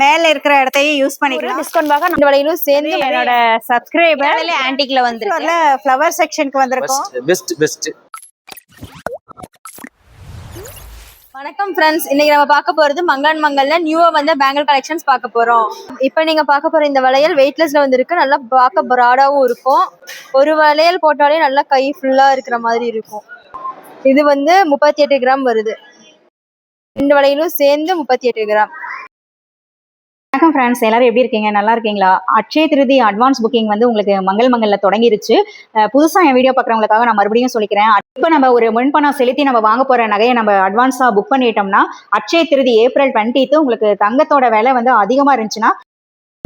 மேல இருக்கிற இடத்தையும் யூஸ் பண்ணிக்கலாம். டிஸ்கவுண்ட் பாக்க இந்த வளையலும் சேர்ந்து என்னோட சப்ஸ்கிரைபர் ஆன்டிக்ல வந்து ஃப்ளவர் செக்ஷனுக்கு வந்திருக்கோம். பெஸ்ட். வணக்கம் ஃப்ரெண்ட்ஸ், இன்னைக்கு நம்ம பார்க்க போறது மங்கன் மங்கல்ல நியூவா வந்த பேங்கிள் கலெக்ஷன்ஸ் பார்க்க போறோம். இப்போ நீங்க பார்க்க போற இந்த வளையல் வெயிட்லெஸ்ல வந்து இருக்கு. நல்லா பார்க்க பிராடாவும் இருக்கும். ஒரு வளையல் போட்டாலே நல்லா கை ஃபுல்லா இருக்கிற மாதிரி இருக்கும். இது வந்து 38 கிராம் வருது. இந்த வளையலும் சேர்ந்து 38 கிராம். வணக்கம் ஃப்ரெண்ட்ஸ், எல்லாரும் எப்படி இருக்கீங்க? நல்லா இருக்கீங்களா? அட்சய திருதி அட்வான்ஸ் புக்கிங் வந்து உங்களுக்கு மங்கல்ல தொடங்கிருச்சு. புதுசா என் வீடியோ பார்க்குறவங்களுக்காக நான் மறுபடியும் சொல்லிக்கிறேன். இப்போ நம்ம ஒரு முன்பணம் செலுத்தி நம்ம வாங்க போற நகையை நம்ம அட்வான்ஸா புக் பண்ணிட்டோம்னா அட்சய திருதி ஏப்ரல் 20 உங்களுக்கு தங்கத்தோட விலை வந்து அதிகமா இருந்துச்சுன்னா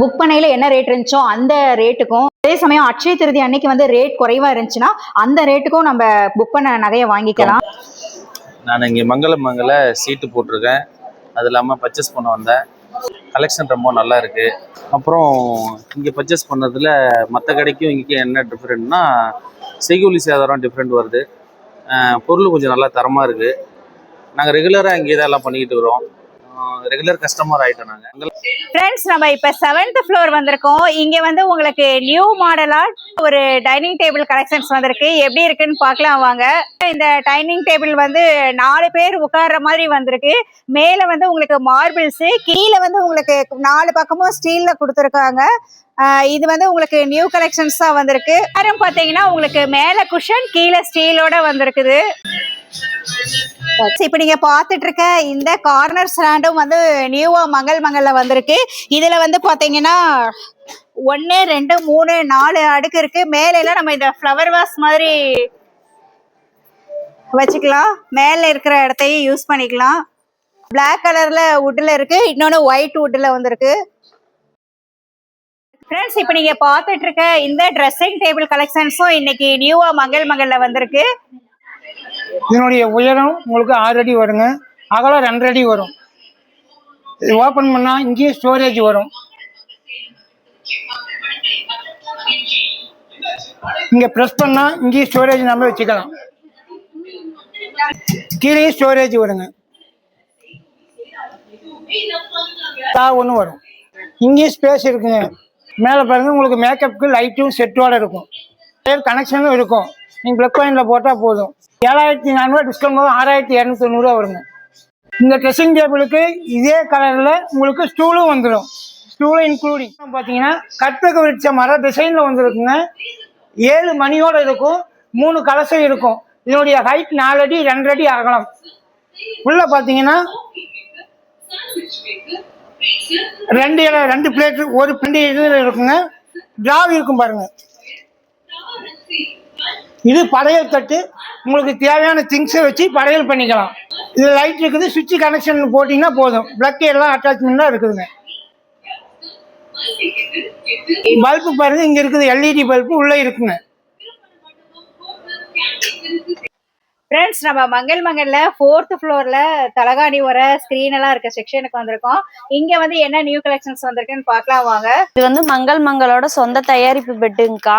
புக் பண்ணையில என்ன ரேட் இருந்துச்சோ அந்த ரேட்டுக்கும், அதே சமயம் அட்சய திருதி அன்னைக்கு வந்து ரேட் குறைவா இருந்துச்சுன்னா அந்த ரேட்டுக்கும் நம்ம புக் பண்ண நகையை வாங்கிக்கலாம். நான் இங்கே மங்கல சீட்டு போட்டிருக்கேன். அது இல்லாமல் பர்ச்சேஸ் பண்ண வந்தேன். கலெக்ஷன் ரொம்ப நல்லா இருக்குது. அப்புறம் இங்கே பர்ச்சேஸ் பண்ணதில் மற்ற கடைக்கும் இங்கே என்ன டிஃப்ரெண்ட்னா செய்கூலி சேதாரம் டிஃப்ரெண்ட் வருது. பொருள் கொஞ்சம் நல்லா தரமாக இருக்குது. நாங்கள் ரெகுலராக இங்கே தான் எல்லாம் பண்ணிக்கிட்டு வரோம். ரெகுலர் கஸ்டமர் ஆகிட்டோம் நாங்கள். ஃப்ரெண்ட்ஸ், நம்ம இப்போ 7th ஃப்ளோர் வந்திருக்கோம். இங்கே வந்து உங்களுக்கு நியூ மாடலாக ஒரு டைனிங் டேபிள் கலெக்ஷன்ஸ் வந்திருக்கு. எப்படி இருக்குன்னு பார்க்கலாம் வாங்க. இந்த டைனிங் டேபிள் வந்து 4 பேர் உட்கார்ற மாதிரி வந்திருக்கு. மேலே வந்து உங்களுக்கு மார்பிள்ஸு, கீழே வந்து உங்களுக்கு 4 பக்கமும் ஸ்டீலில் கொடுத்துருக்காங்க. இது வந்து உங்களுக்கு நியூ கலெக்ஷன்ஸ் தான் வந்திருக்கு. யாரும் பார்த்தீங்கன்னா உங்களுக்கு மேலே குஷன், கீழே ஸ்டீலோட வந்திருக்குது. இப்ப நீங்க பாத்துட்டு இருக்க இந்த கார்னர் ஸ்டாண்டும் வந்து நியூவா மங்கல்ல வந்திருக்கு. இதுல வந்து பாத்தீங்கன்னா 1 2 3 4 அடுக்கு இருக்கு. மேல எல்லாம் நம்ம இந்த ஃப்ளவர் வாஸ் மாதிரி வச்சுக்கலாம். மேல இருக்கிற இடத்தையும் யூஸ் பண்ணிக்கலாம். பிளாக் கலர்ல வுட்ல இருக்கு, இன்னொன்னு ஒயிட் வுட்ல வந்திருக்கு. ஃப்ரெண்ட்ஸ், இப்போ நீங்க பாத்துட்டு இருக்க இந்த ட்ரெஸ்ஸிங் டேபிள் கலெக்ஷன்ஸும் இன்னைக்கு நியூவா மங்கல்ல வந்திருக்கு. இதனுடைய உயரம் உங்களுக்கு 6 அடி வருங்க, அகலம் 2 அடி வரும். இது ஓப்பன் பண்ணால் இங்கேயும் ஸ்டோரேஜ் வரும். இங்கே ப்ரெஸ் பண்ணால் இங்கேயும் ஸ்டோரேஜ் நம்ம வச்சுக்கலாம். கீழே ஸ்டோரேஜ் வருங்க, ஒன்று வரும். இங்கேயும் ஸ்பேஸ் இருக்குங்க. மேலே பாருங்கள், உங்களுக்கு மேக்கப்புக்கு லைட்டும் செட்டோடு இருக்கும். கனெக்ஷனும் இருக்கும். நீங்கள் ப்ளக் பாயிண்டில் போட்டால் போதும். 7400 டிஸ்கவுண்ட் போது 6290 வருங்க. இந்த ட்ரெஸ்ஸிங் டேபிளுக்கு இதே கலரில் உங்களுக்கு ஸ்டூலும் வந்துடும். ஸ்டூலும் இன்க்ளூடிங் பார்த்தீங்கன்னா கற்பக விரிச்ச மர டிசைனில் வந்துருக்குங்க. 7 மணியோடு இருக்கும், 3 கலசம் இருக்கும். இதனுடைய ஹைட் 4 அடி 2 அடி அகலம். உள்ள பார்த்தீங்கன்னா 2 பிளேட், ஒரு பிண்டி இதில் இருக்குங்க. டிராவ் இருக்கும் பாருங்க. இது படையல் தட்டு. உங்களுக்கு தேவையான திங்ஸை வச்சு படையல் பண்ணிக்கலாம். இது லைட் இருக்குது, சுவிட்ச் கனெக்ஷன் போட்டிங்கன்னா போதும். பிளக் எல்லாம் அட்டாச்மெண்ட்டாக இருக்குதுங்க. பல்பு பாருங்க, இங்கே இருக்குது எல்இடி பல்பு உள்ளே இருக்குங்க. ஃப்ரெண்ட்ஸ், நம்ம மங்கல்ல 4th ஃப்ளோர்ல தலகாணி வர ஸ்கிரீன் எல்லாம் இருக்க செக்ஷனுக்கு வந்திருக்கோம். இங்க வந்து என்ன நியூ கலெக்ஷன்ஸ் வந்திருக்குன்னு பார்க்கலாம் வாங்க. இது வந்து மங்கலோட சொந்த தயாரிப்பு பெட்டுங்கக்கா.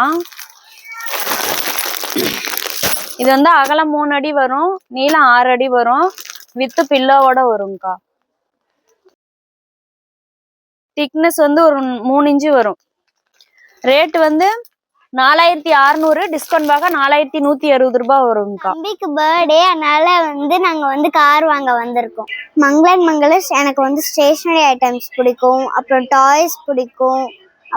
இது வந்து அகலம் 3 அடி வரும், நீளம் 6 அடி வரும், வித்து பில்லோவோட வரும்க்கா. திக்னஸ் வந்து ஒரு 3 இன்ச்சு வரும். ரேட் வந்து 4600, டிஸ்கவுண்ட் பார்க்க 4160 ரூபாய் வரும்க்கா. தம்பிக்கு பர்த்டே, அதனால வந்து நாங்க வந்து கார் வாங்க வந்திருக்கோம். மங்கள எனக்கு வந்து ஸ்டேஷனரி ஐட்டம்ஸ் பிடிக்கும், அப்புறம் டாய்ஸ் பிடிக்கும்,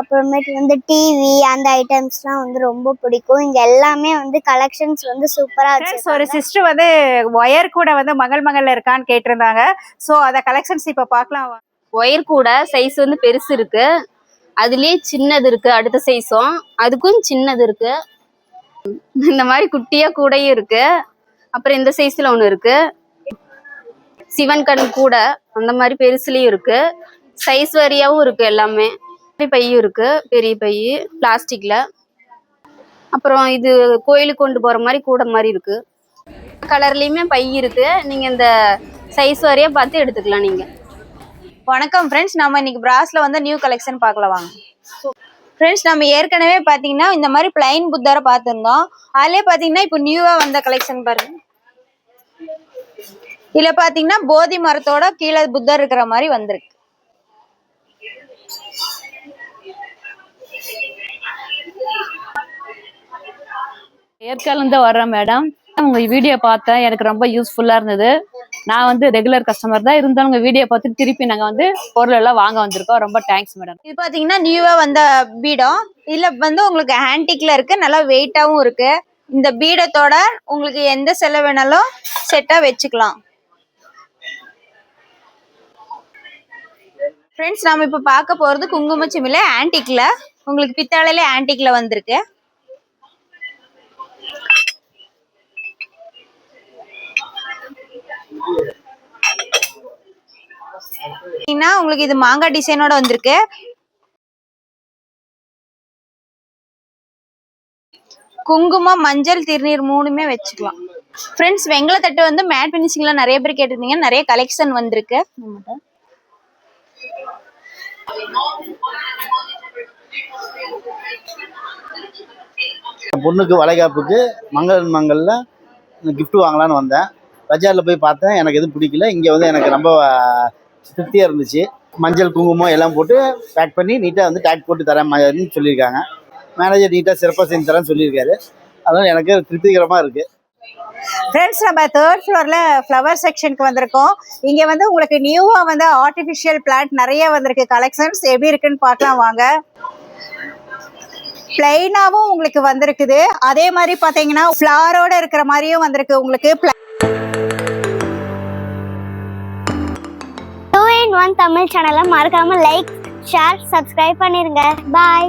அப்புறமேட்டு வந்து டிவி அந்த ஐட்டம்ஸ்லாம் வந்து ரொம்ப பிடிக்கும். இங்க எல்லாமே வந்து கலெக்ஷன்ஸ் வந்து சூப்பரா இருக்கு. ஒரு சிஸ்டர் வந்து ஒயர் கூட வந்து மங்கல்ல இருக்கான்னு கேட்டிருந்தாங்க. ஸோ அத கலெக்ஷன்ஸ் இப்ப பார்க்கலாம். ஒயர் கூட சைஸ் வந்து பெருசு இருக்கு, அதுலயே சின்னது இருக்கு, அடுத்த சைஸும் அதுக்கும் சின்னது இருக்கு. இந்த மாதிரி குட்டியா கூடையும் இருக்கு. அப்புறம் இந்த சைஸ்ல ஒண்ணு இருக்கு, சிவன் கண் கூட அந்த மாதிரி பெருசுலயும் இருக்கு. சைஸ் வாரியாவும் இருக்கு. எல்லாமே பையும் இருக்கு, பெரிய பை பிளாஸ்டிக்ல. அப்புறம் இது கோயிலுக்கு கொண்டு போற மாதிரி கூட மாதிரி இருக்கு. கலர்லயுமே பை இருக்கு. நீங்க இந்த சைஸ் வாரியா பார்த்து எடுத்துக்கலாம் நீங்க. வணக்கம் ஃப்ரெண்ட்ஸ், நம்ம இன்னைக்கு பிராஸ்ல வந்து நியூ கலெக்ஷன் பார்க்கலாம் வாங்க. ஃப்ரெண்ட்ஸ், நம்ம ஏற்கனவே பாத்தீங்கன்னா இந்த மாதிரி பிளைன் புத்தரை பார்த்துருந்தோம். அதுலயே பாத்தீங்கன்னா இப்போ நியூவா வந்த கலெக்ஷன் பாருங்க. இதுல பாத்தீங்கன்னா போதி மரத்தோட கீழே புத்தர் இருக்கிற மாதிரி வந்திருக்கு. ஏற்காடுலேருந்து வர்றேன் மேடம். உங்கள் வீடியோ பார்த்தேன், எனக்கு ரொம்ப யூஸ்ஃபுல்லாக இருந்தது. நான் வந்து ரெகுலர் கஸ்டமர் தான், இருந்தாலும் உங்கள் வீடியோ பார்த்துட்டு திருப்பி நாங்கள் வந்து பொருள் எல்லாம் வாங்க வந்திருக்கோம். ரொம்ப தேங்க்ஸ் மேடம். இது பாத்தீங்கன்னா நியூவா வந்த பீடம். இதுல வந்து உங்களுக்கு ஆன்டிக்ல இருக்கு, நல்லா வெயிட்டாவும் இருக்கு. இந்த பீடத்தோட உங்களுக்கு எந்த செலை வேணாலும் செட்டா வச்சுக்கலாம். ஃப்ரெண்ட்ஸ், நாம இப்ப பார்க்க போறது குங்குமச்சிமில ஆன்டிக்ல. உங்களுக்கு பித்தாளையில ஆன்டிக்ல வந்திருக்கு. உங்களுக்கு இது மாங்காய் டிசைனோட வந்திருக்கு. குங்குமம், மஞ்சள், திருநீர் மூணுமே வச்சுக்கலாம். ஃப்ரெண்ட்ஸ், வெங்கல தட்டு வந்து மேட் பினிஷிங்ல நிறைய பேர் கேட்டிருந்தீங்க. நிறைய கலெக்ஷன் வந்திருக்கு. பொண்ணுக்கு வளைகாப்புக்கு மங்கள்ல கிஃப்ட் வாங்கலான்னு வந்தேன். பஜாரில் போய் பார்த்தேன், எனக்கு எதுவும் பிடிக்கல. இங்கே வந்து எனக்கு ரொம்ப திருப்தியாக இருந்துச்சு. மஞ்சள் குங்குமம் எல்லாம் போட்டு பேக் பண்ணி நீட்டாக வந்து டேக் போட்டு தரேன்னு சொல்லியிருக்காங்க. மேனேஜர் நீட்டாக சிறப்பாக செஞ்சு தரேன்னு சொல்லியிருக்காரு. அதனால் எனக்கு திருப்திகரமாக இருக்குது. ஃப்ரெண்ட்ஸ், நம்ம 3rd ஃப்ளோர்ல ஃப்ளவர் செக்ஷனுக்கு வந்திருக்கோம். இங்க வந்து உங்களுக்கு நியூவா வந்து ஆர்டிஃபிஷியல் பிளான்ட் நிறைய வந்திருக்கு. கலெக்ஷன்ஸ் எப்படி இருக்குன்னு பார்க்கலாம் வாங்க. பிளைனாவும் உங்களுக்கு வந்திருக்குது. அதே மாதிரி பாத்தீங்கன்னா ஃபிளாரோட இருக்கிற மாதிரியும் வந்திருக்கு உங்களுக்கு. 2 in 1 தமிழ் சேனலை மறக்காம லைக், ஷேர், சப்ஸ்கிரைப் பண்ணிருங்க. பாய்.